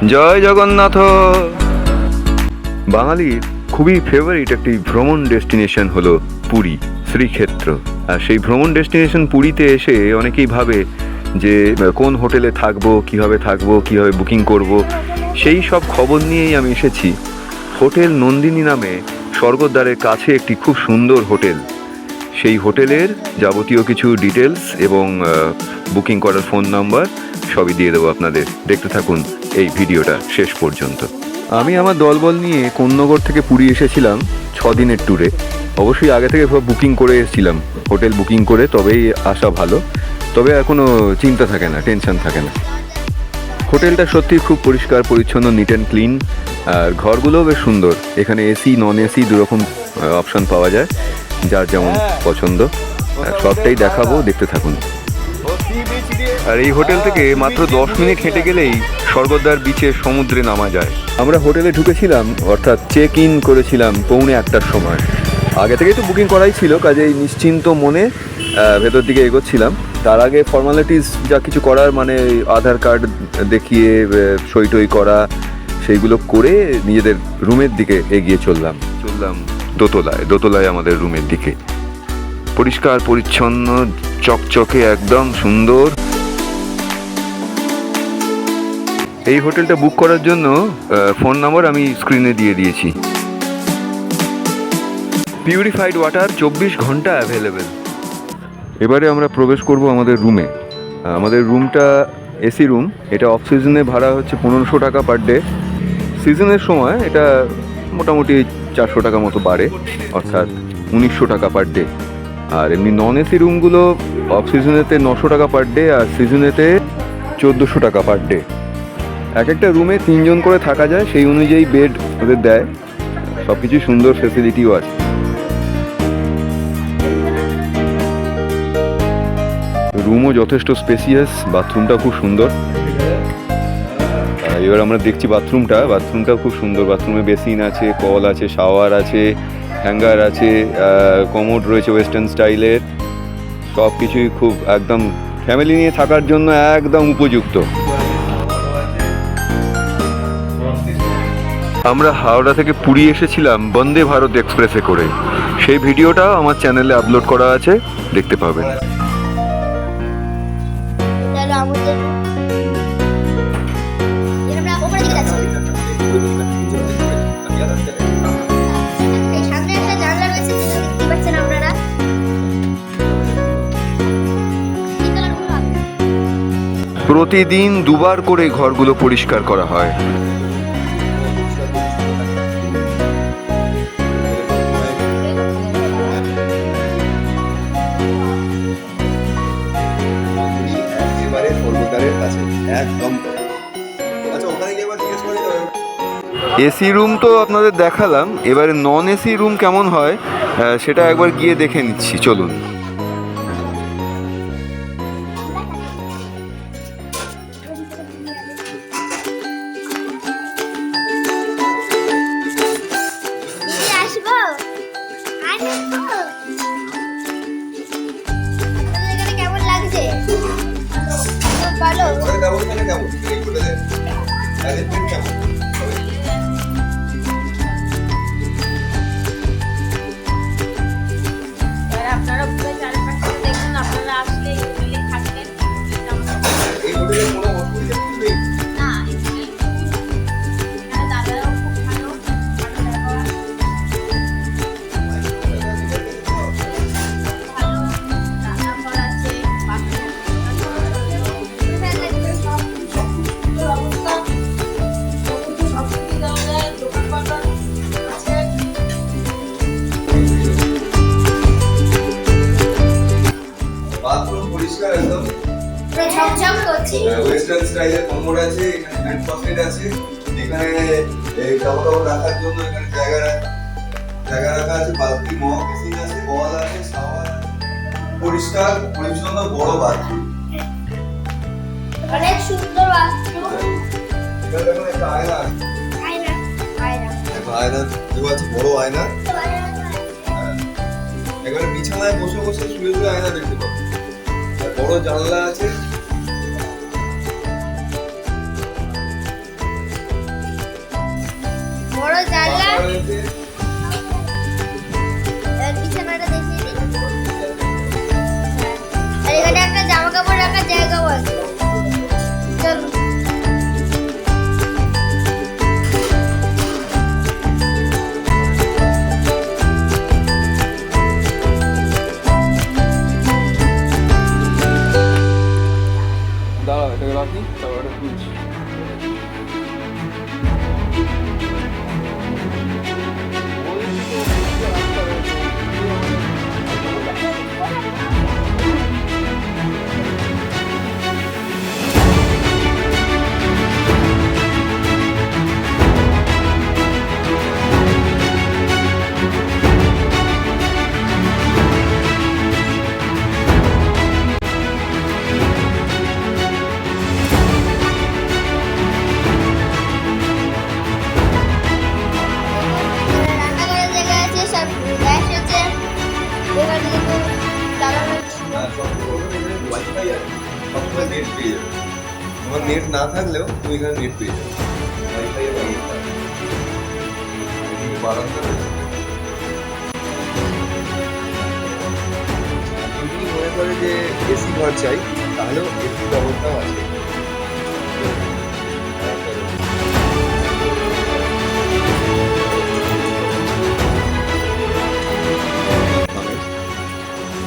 জয় জগন্নাথ। বাঙালির খুবই ফেভারিট একটি ভ্রমণ ডেস্টিনেশন হলো পুরী, শ্রীক্ষেত্র। আর সেই ভ্রমণ ডেস্টিনেশন পুরীতে এসে অনেকেই ভাবে যে কোন হোটেলে থাকবো, কিভাবে বুকিং করব, সেই সব খবর নিয়েই আমি এসেছি। হোটেল নন্দিনী নামে স্বর্গদ্বারের কাছে একটি খুব সুন্দর হোটেল। সেই হোটেলের যাবতীয় কিছু ডিটেলস এবং বুকিং করার ফোন নাম্বার সবই দিয়ে দেবো আপনাদের। দেখতে থাকুন এই ভিডিওটা শেষ পর্যন্ত। আমি আমার দলবল নিয়ে কোন্নগর থেকে পুরী এসেছিলাম 6 দিনের ট্যুরে। অবশ্যই আগে থেকে বুকিং করে এসেছিলাম, হোটেল বুকিং করে তবেই আসা ভালো। তবে আর কোনো চিন্তা থাকে না, টেনশন থাকে না। হোটেলটা সত্যি খুব পরিষ্কার পরিচ্ছন্ন, নিট অ্যান্ড ক্লিন। আর ঘরগুলোও বেশ সুন্দর। এখানে এসি নন এসি দুরকম অপশান পাওয়া যায়, যার যেমন পছন্দ। সবটাই দেখাবো, দেখতে থাকুন। আর এই হোটেল থেকে মাত্র 10 মিনিট হেঁটে গেলেই স্বর্গদ্বার বিচে সমুদ্রে নামা যায়। আমরা হোটেলে ঢুকেছিলাম, অর্থাৎ চেক ইন করেছিলাম 1:45টার সময়। আগে থেকেই তো বুকিং করাই ছিল, কাজেই নিশ্চিন্ত মনে ভেতর দিকে এগোচ্ছিলাম। তার আগে ফর্মালিটিস যা কিছু করার, মানে আধার কার্ড দেখিয়ে সই টই করা, সেইগুলো করে নিজেদের রুমের দিকে এগিয়ে চললাম দোতলায় আমাদের রুমের দিকে। পরিষ্কার পরিচ্ছন্ন, চকচকে, একদম সুন্দর। এই হোটেলটা বুক করার জন্য ফোন নাম্বার আমি স্ক্রিনে দিয়ে দিয়েছি। পিউরিফাইড ওয়াটার 24 ঘন্টা অ্যাভেলেবেল। এবারে আমরা প্রবেশ করব আমাদের রুমে। আমাদের রুমটা এসি রুম। এটা অফ সিজনে ভাড়া হচ্ছে 1500 টাকা পার ডে। সিজনের সময় এটা মোটামুটি 400 টাকা মতো বাড়ে, অর্থাৎ 1900 টাকা পার ডে। আর এমনি নন এসি রুমগুলো অফ সিজনেতে 900 টাকা পার ডে, আর সিজনেতে 1400 টাকা পার ডে। এক একটা রুমে 3 জন করে থাকা যায়, সেই অনুযায়ী বেড ওদের দেয়। সব কিছু সুন্দর ফেসিলিটিও আছে। রুমও যথেষ্ট স্পেসিয়াস, বাথরুমটা খুব সুন্দর। এবার আমরা দেখছি বাথরুমটা খুব সুন্দর। বাথরুমে বেসিন আছে, কল আছে, শাওয়ার আছে, হ্যাঙ্গার আছে, কমোড রয়েছে ওয়েস্টার্ন স্টাইলের। সব কিছুই খুব একদম ফ্যামিলি নিয়ে থাকার জন্য একদম উপযুক্ত। আমরা হাওড়া থেকে পুরী এসেছিলাম বন্দে ভারত এক্সপ্রেসে করে। সেই ভিডিওটাও আমার চ্যানেলে আপলোড করা আছে, দেখতে পাবেন। প্রতিদিন 2বার করে ঘরগুলো পরিষ্কার করা হয়। এসি রুম তো আপনাদের দেখালাম, এবারে নন এসি রুম কেমন হয় সেটা একবার গিয়ে দেখে নিচ্ছি, চলুন। ওয়েস্টার্ন স্টাইলের কমোড আছে, এখানে হ্যান্ড পকেট আছে, এখানে এই কাপড় রাখার জন্য এখানে জায়গা রাখা আছে, বালতি মগ বেসিন আছে, কল আছে, শাওয়ার, পরিষ্কার পরিচ্ছন্ন বড় বাথরুম, অনেক সুন্দর বাথরুম। এটা দেখুন একটা আয়না আছে, আয়না দেওয়া আছে, বড় আয়না। এখানে বিছানায় বসে বসে শুয়ে আয়না দেখতে পাবেন। বড় জানলা আছে, এবার বিছানাটা দেখিয়ে দিই। আর এখানে একটা জামা কাপড় রাখার জায়গাও আছে। চলো। দাঁড়া, এটাকে রাখি, তারপর এটা খুলছি। রান্নাঘরের জায়গা আছে, সব গ্যাস আছে। এখানে কিন্তু লাগানো আছে। ওয়াইফাই আছে, সবসময় নেট পেয়ে যাবে। তোমার নেট না থাকলেও তুমি এখানে নেট পেয়ে যাবে। ওয়াইফাই এর ব্যবস্থা আছে। এদিকে বারান্দা রয়েছে। তুমি যদি মনে করে যে এসি ঘর চাই, তাহলেও এসি ব্যবস্থাও আছে।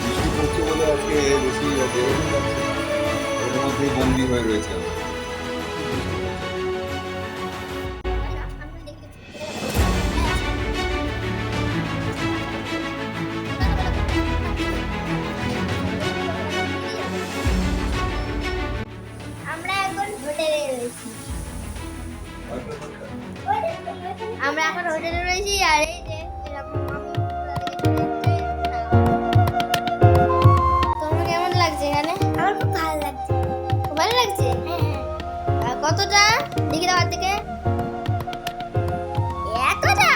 বৃষ্টি পড়ছে বলে আজকে বেশি বেরোতে পারছি না। ওর মধ্যেই বন্দি হয়ে রয়েছে আমি। আমরা এখন হোটেলে রয়েছি। আমরা এখন হোটেলে রয়েছি আর এই যে এরকম তোমার কেমন লাগছে এখানে? আমার খুব ভালো লাগছে। খুব ভালো লাগছে? আর কতটা দেখি দাও হাত থেকে। এতটা?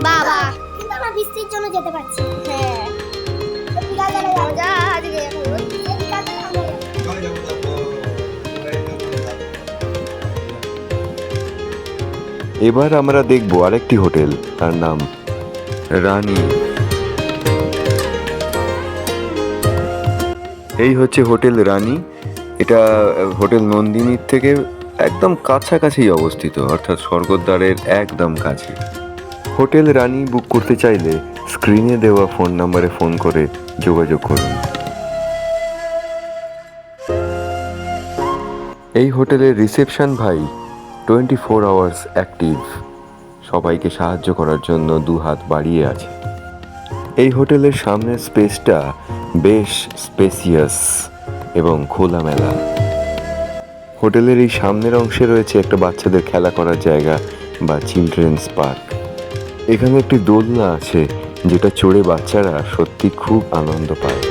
বাবা, কিন্তু আমরা বৃষ্টির জন্য যেতে পারছি। হ্যাঁ, মজা আজকে। চলে যাবো তারপর। এবার আমরা দেখব আরেকটি হোটেল, তার নাম রানী। এই হচ্ছে হোটেল রানী। এটা হোটেল নন্দিনীর থেকে একদম কাছাকাছি অবস্থিত, অর্থাৎ স্বর্গদ্বারের একদম কাছে। হোটেল রানী বুক করতে চাইলে স্ক্রিনে দেওয়া ফোন নম্বরে ফোন করে যোগাযোগ করুন। এই হোটেলের রিসেপশন ভাই 24 আওয়ার্স অ্যাক্টিভ, সবাইকে সাহায্য করার জন্য 2 হাত বাড়িয়ে আছে। এই হোটেলের সামনের স্পেসটা বেশ স্পেসিয়াস এবং খোলামেলা। হোটেলের এই সামনের অংশে রয়েছে একটা বাচ্চাদের খেলা করার জায়গা বা চিলড্রেন্স পার্ক। এখানে একটি দোলনা আছে যেটা চড়ে বাচ্চারা সত্যি খুব আনন্দ পায়।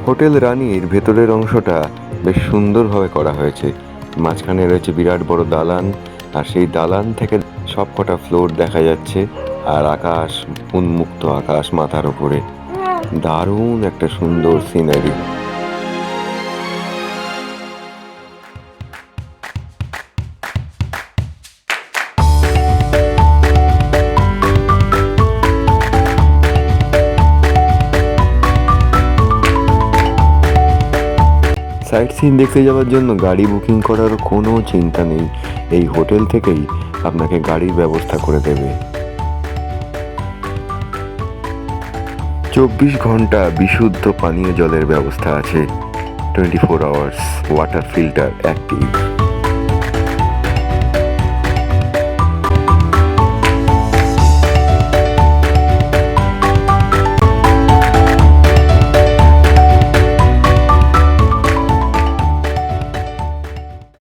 হোটেল রানীর ভেতরের অংশটা বেশ সুন্দরভাবে করা হয়েছে। মাঝখানে রয়েছে বিরাট বড় দালান, আর সেই দালান থেকে সবকটা ফ্লোর দেখা যাচ্ছে, আর আকাশ, উন্মুক্ত আকাশ মাথার উপরে। দারুণ একটা সুন্দর সিনারি। সাইট সিন দেখতে যাওয়ার জন্য গাড়ি বুকিং করার কোনো চিন্তা নেই, এই হোটেল থেকেই আপনাকে গাড়ির ব্যবস্থা করে দেবে। 24 ঘন্টা বিশুদ্ধ পানীয় জলের ব্যবস্থা আছে। 24 আওয়ার্স ওয়াটার ফিল্টার অ্যাক্টিভ।